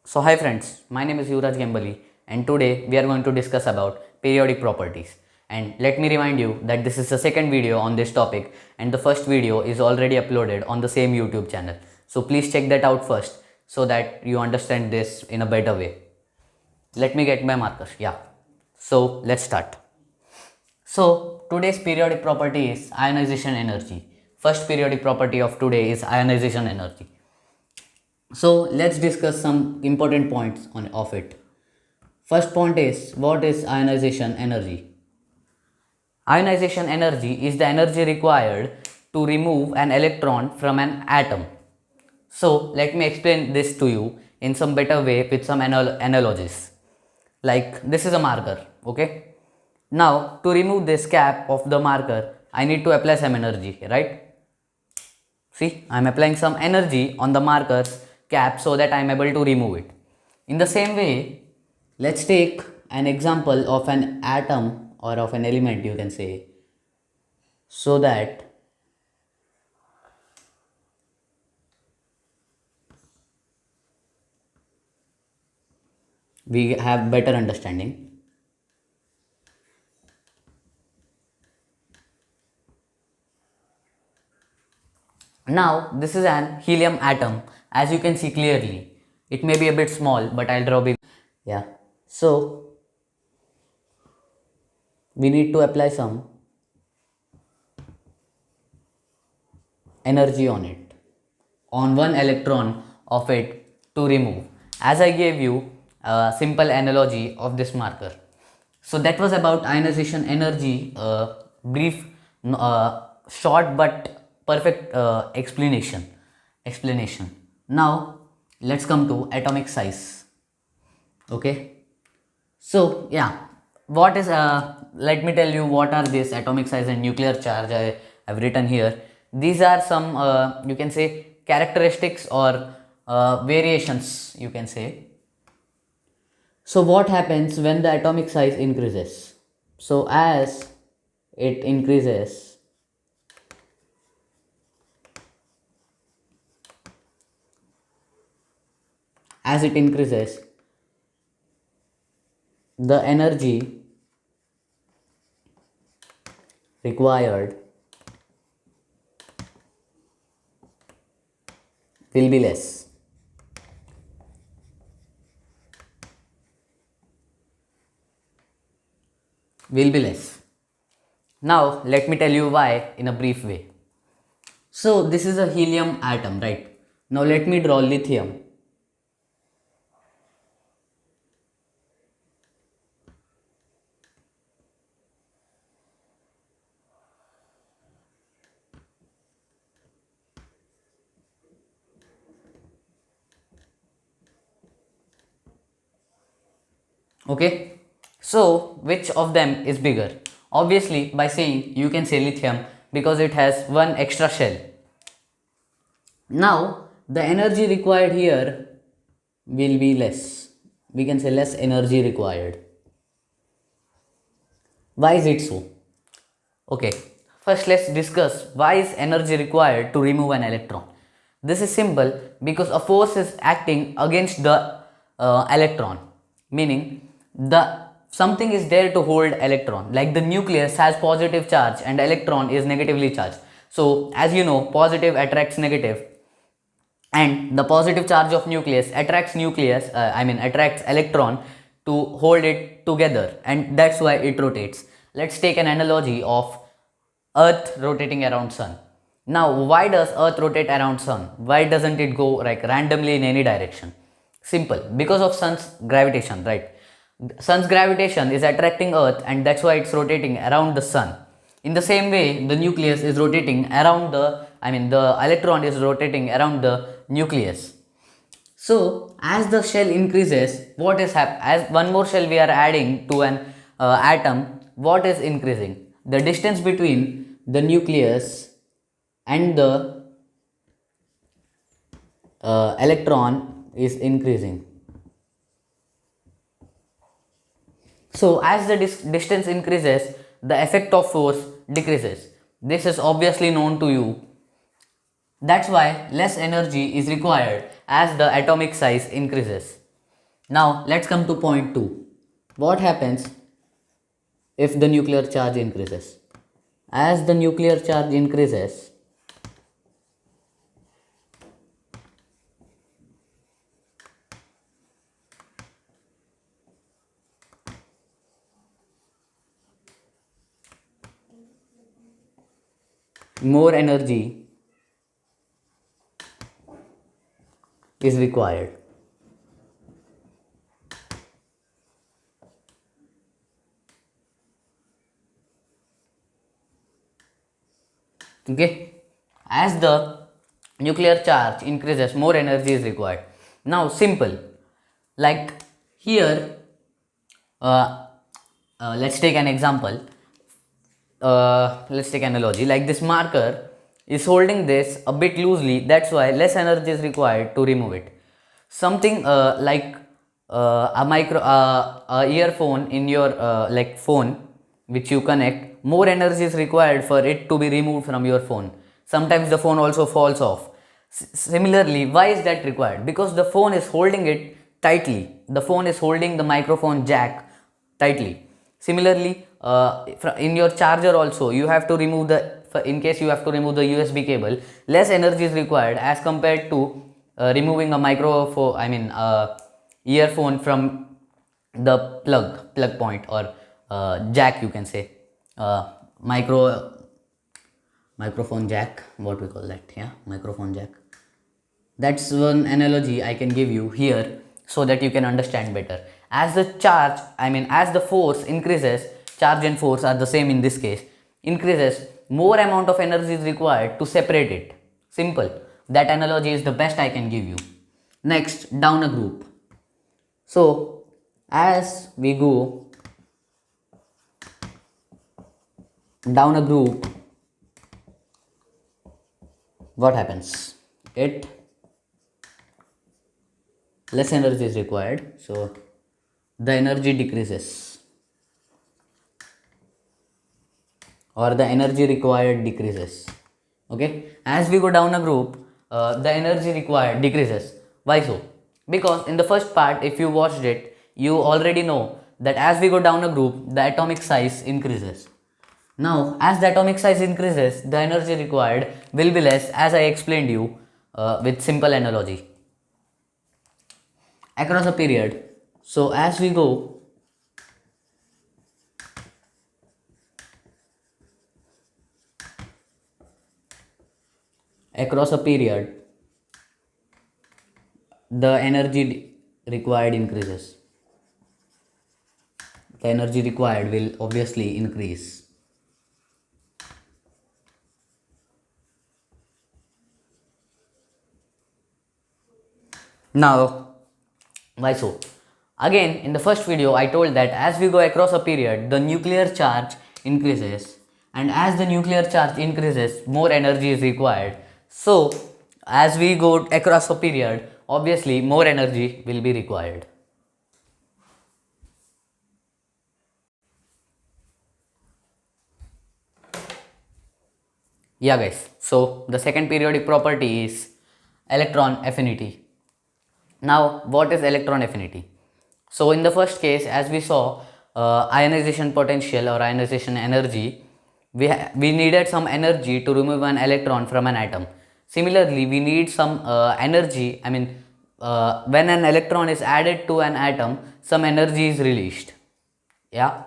So hi friends, my name is Yuvraj Gembali and today we are going to discuss about periodic properties. And let me remind you that this is the second video on this topic and the first video is already uploaded on the same YouTube channel. So please check that out first so that you understand this in a better way. Let me get my markers. Yeah. So let's start. So today's periodic property is ionization energy. First periodic property of today is ionization energy. So let's discuss some important points of it. First point is, what is ionization energy? Ionization energy is the energy required to remove an electron from an atom. So let me explain this to you in some better way with some analogies. Like this is a marker, okay? Now to remove this cap of the marker, I need to apply some energy, right? See, I am applying some energy on the marker's cap so that I am able to remove it. In the same way, let's take an example of an atom or of an element, you can say, so that we have better understanding. Now, this is an helium atom, as you can see clearly. It may be a bit small, but I'll draw big. Yeah. So, we need to apply some energy on one electron of it to remove, as I gave you a simple analogy of this marker. So that was about ionization energy, brief, short but perfect explanation. Now let's come to atomic size. Okay, so yeah, what is let me tell you what are these atomic size and nuclear charge I have written here. These are some you can say characteristics or variations, you can say. So what happens when the atomic size increases? So it increases, as it increases, the energy required will be less. Will be less. Now let me tell you why in a brief way. So this is a helium atom, right? Now let me draw lithium. Okay, so which of them is bigger? Obviously, by saying you can say lithium because it has one extra shell. Now the energy required here will be less. We can say less energy required. Why is it so? Okay, first let's discuss why is energy required to remove an electron. This is simple because a force is acting against the electron, meaning the something is there to hold electron, like the nucleus has positive charge and electron is negatively charged. So as you know, positive attracts negative and the positive charge of nucleus attracts electron to hold it together, and that's why it rotates. Let's take an analogy of earth rotating around sun. Now why does earth rotate around sun? Why doesn't it go like randomly in any direction? Simple, because of sun's gravitation, right? Sun's gravitation is attracting earth and that's why it's rotating around the sun. In the same way, the nucleus is rotating around the electron is rotating around the nucleus. So as the shell increases, what is happening? As one more shell we are adding to an atom, what is increasing? The distance between the nucleus and the electron is increasing. So as the distance increases, the effect of force decreases. This is obviously known to you. That's why less energy is required as the atomic size increases. Now let's come to point 2. What happens if the nuclear charge increases? As the nuclear charge increases, more energy is required. Okay, as the nuclear charge increases, more energy is required. Now, simple, like here, uh, let's take an example. Let's take analogy like this marker is holding this a bit loosely, that's why less energy is required to remove it. Something like a earphone in your like phone which you connect, more energy is required for it to be removed from your phone. Sometimes the phone also falls off. Similarly, why is that required? Because the phone is holding it tightly, the phone is holding the microphone jack tightly. Similarly, in your charger also you have to remove the, in case you have to remove the USB cable, less energy is required as compared to removing a microphone, I mean earphone from the plug point or jack, you can say, microphone jack, what we call that, yeah, microphone jack. That's one analogy I can give you here so that you can understand better. As the charge, I mean, as the force increases, charge and force are the same in this case, increases, more amount of energy is required to separate it. Simple. That analogy is the best I can give you. Next, down a group. So, as we go down a group, what happens? Less energy is required, so the energy decreases, or the energy required decreases. Okay, as we go down a group, the energy required decreases. Why so? Because in the first part, if you watched it, you already know that as we go down a group, the atomic size increases. Now, as the atomic size increases, the energy required will be less, as I explained you with simple analogy. Across a period, so as we go across a period, the energy required increases. The energy required will obviously increase. Now, why so? Again, in the first video, I told that as we go across a period, the nuclear charge increases, and as the nuclear charge increases, more energy is required. So, as we go across a period, obviously more energy will be required. Yeah, guys. So, the second periodic property is electron affinity. Now, what is electron affinity? So, in the first case, as we saw, ionization potential or ionization energy, we needed some energy to remove an electron from an atom. Similarly, we need some energy, I mean, when an electron is added to an atom, some energy is released. Yeah.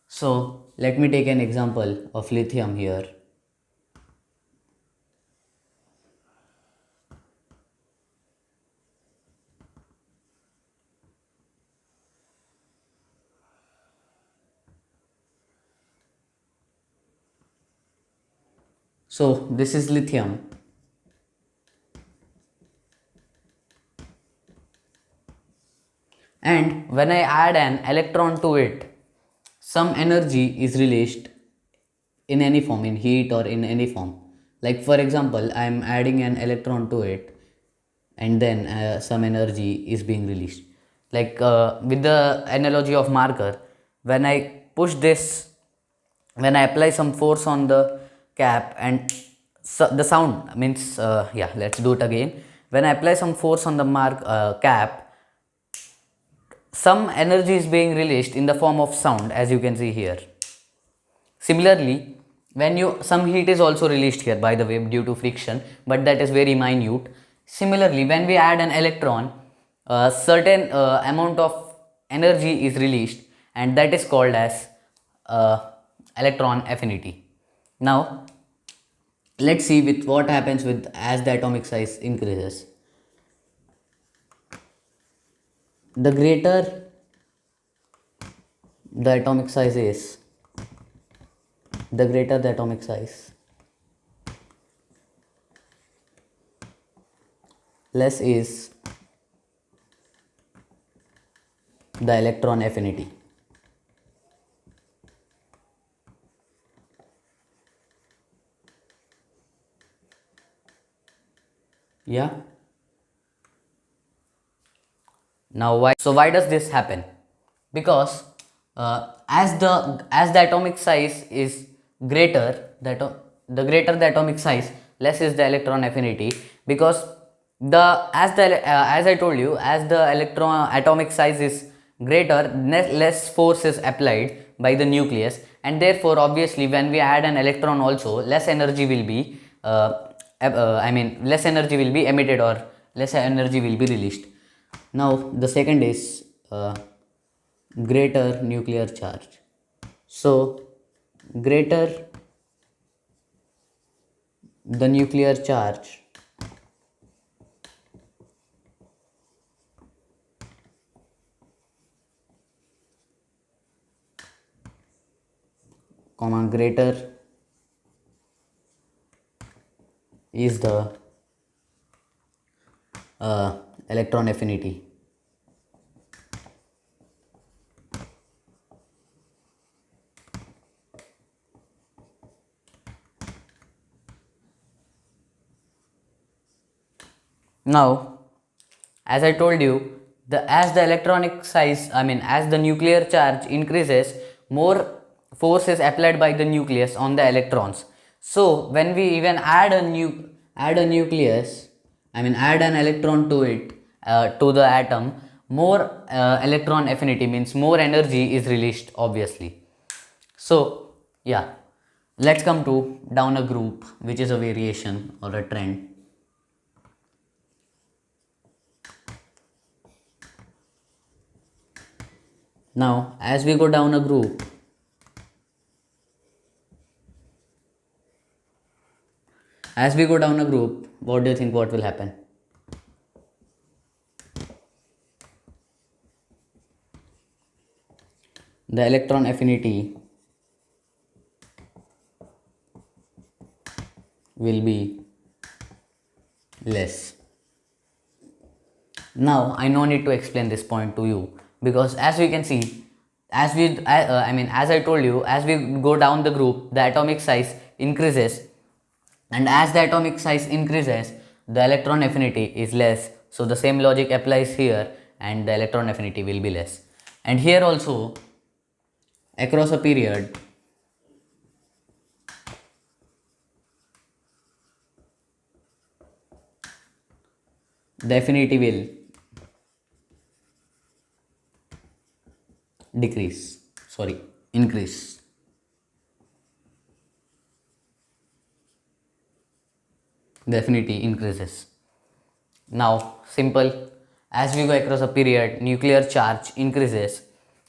So, let me take an example of lithium here. So, this is lithium. And when I add an electron to it, some energy is released in any form, in heat or in any form. Like for example, I am adding an electron to it, and then some energy is being released. Like with the analogy of marker, when I push this, when I apply some force on the cap, and the sound means yeah, let's do it again. When I apply some force on the cap, some energy is being released in the form of sound, as you can see here. Similarly, when you some heat is also released here, by the way, due to friction, but that is very minute. Similarly, when we add an electron, a certain amount of energy is released, and that is called as electron affinity. Now let's see with what happens with as the atomic size increases. The greater the atomic size is, the greater the atomic size, less is the electron affinity. Yeah. Now why does this happen? Because as the atomic size is greater, the greater the atomic size, less is the electron affinity, because as I told you, as the electron atomic size is greater, less force is applied by the nucleus, and therefore obviously when we add an electron also, less energy will be less energy will be emitted, or less energy will be released. Now the second is greater nuclear charge. So greater the nuclear charge, comma, greater is the electron affinity. Now, as I told you, as the electronic size, as the nuclear charge increases, more force is applied by the nucleus on the electrons. So when we even add a nucleus, add an electron to it, to the atom, more electron affinity, means more energy is released, obviously. So yeah, let's come to down a group, which is a variation or a trend. Now, as we go down a group, what do you think what will happen? The electron affinity will be less. Now, I no need to explain this point to you, because as we can see, as I told you, as we go down the group, the atomic size increases, and as the atomic size increases, the electron affinity is less. So the same logic applies here, and the electron affinity will be less. And here also, across a period, the affinity will increase. The affinity increases. Now, simple, as we go across a period, nuclear charge increases,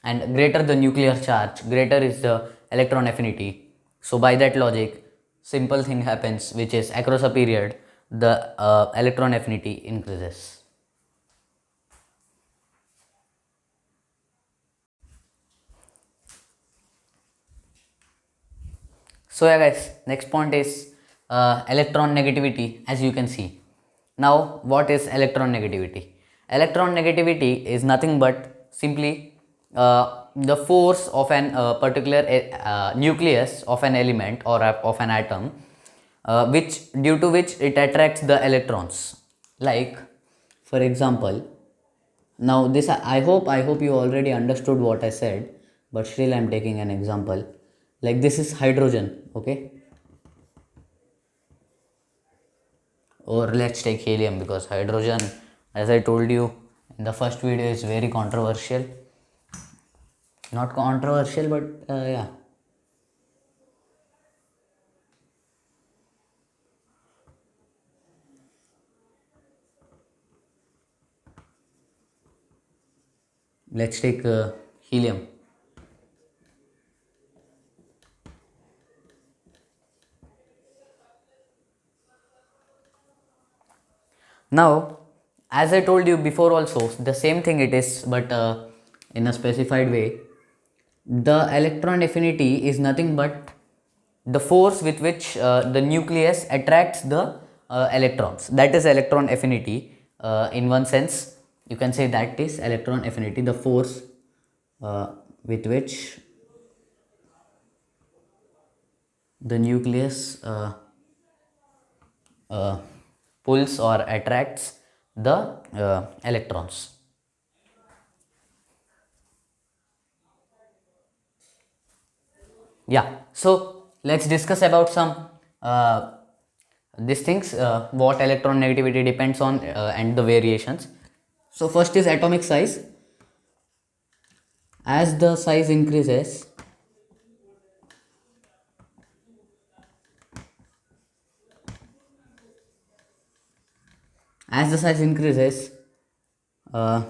and greater the nuclear charge, greater is the electron affinity. So by that logic, simple thing happens, which is across a period, the electron affinity increases. So yeah guys, next point is electron negativity, as you can see. Now what is electron negativity? Electron negativity is nothing but simply the force of an particular nucleus of an element or of an atom, which due to which it attracts the electrons. Like for example, now this I hope you already understood what I said, but still I'm taking an example. Like this is hydrogen, okay? Or let's take helium, because hydrogen, as I told you, The first video is very controversial. Not controversial, but yeah. Let's take helium. Now, as I told you before also, the same thing it is, but in a specified way. The electron affinity is nothing but the force with which the nucleus attracts the electrons. That is electron affinity. In one sense, you can say that is electron affinity, the force with which the nucleus uh, pulls or attracts the electrons. Yeah, so let's discuss about some these things, what electron negativity depends on, and the variations. So first is atomic size. As the size increases, as the size increases, uh,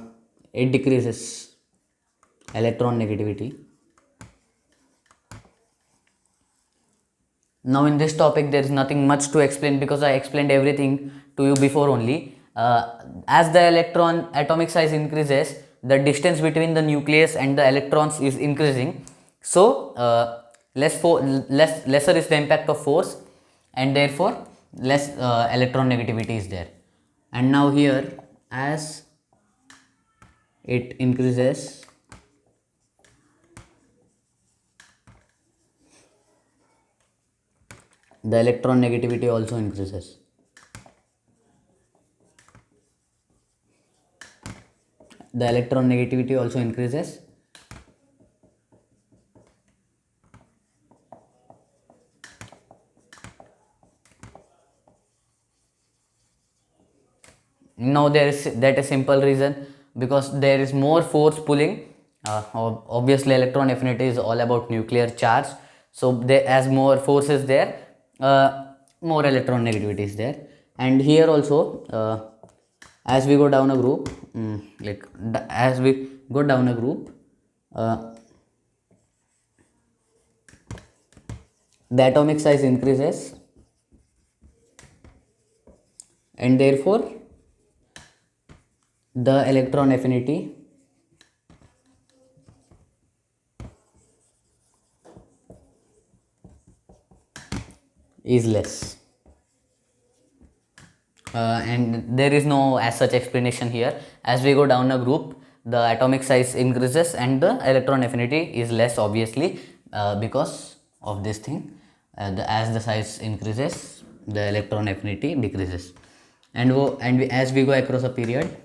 it decreases electron negativity. Now in this topic there is nothing much to explain because I explained everything to you before only. As the electron atomic size increases, the distance between the nucleus and the electrons is increasing. So lesser is the impact of force, and therefore less electron negativity is there. And now here, as it increases, the electron negativity also increases. The electron negativity also increases. Now there is that a simple reason, because there is more force pulling. Obviously electron affinity is all about nuclear charge, so there, as more force is there, more electron negativity is there. And here also, as we go down a group, as we go down a group, the atomic size increases, and therefore the electron affinity is less. And there is no as such explanation here. As we go down a group, the atomic size increases and the electron affinity is less, obviously, because of this thing. As the size increases, the electron affinity decreases. As we go across a period,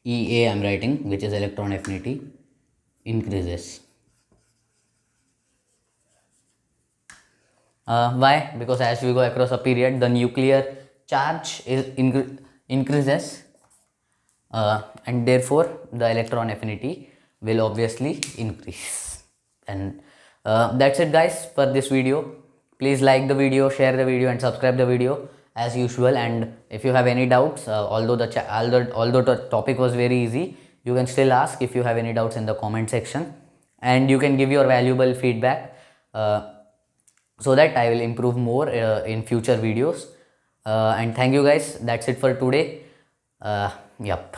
EA I am writing, which is electron affinity, increases. Why? Because as we go across a period, the nuclear charge is increases, and therefore the electron affinity will obviously increase. And that's it guys for this video. Please like the video, share the video and subscribe the video as usual. And if you have any doubts, although the topic was very easy, you can still ask if you have any doubts in the comment section, and you can give your valuable feedback, so that I will improve more in future videos. And thank you guys, that's it for today. Yup.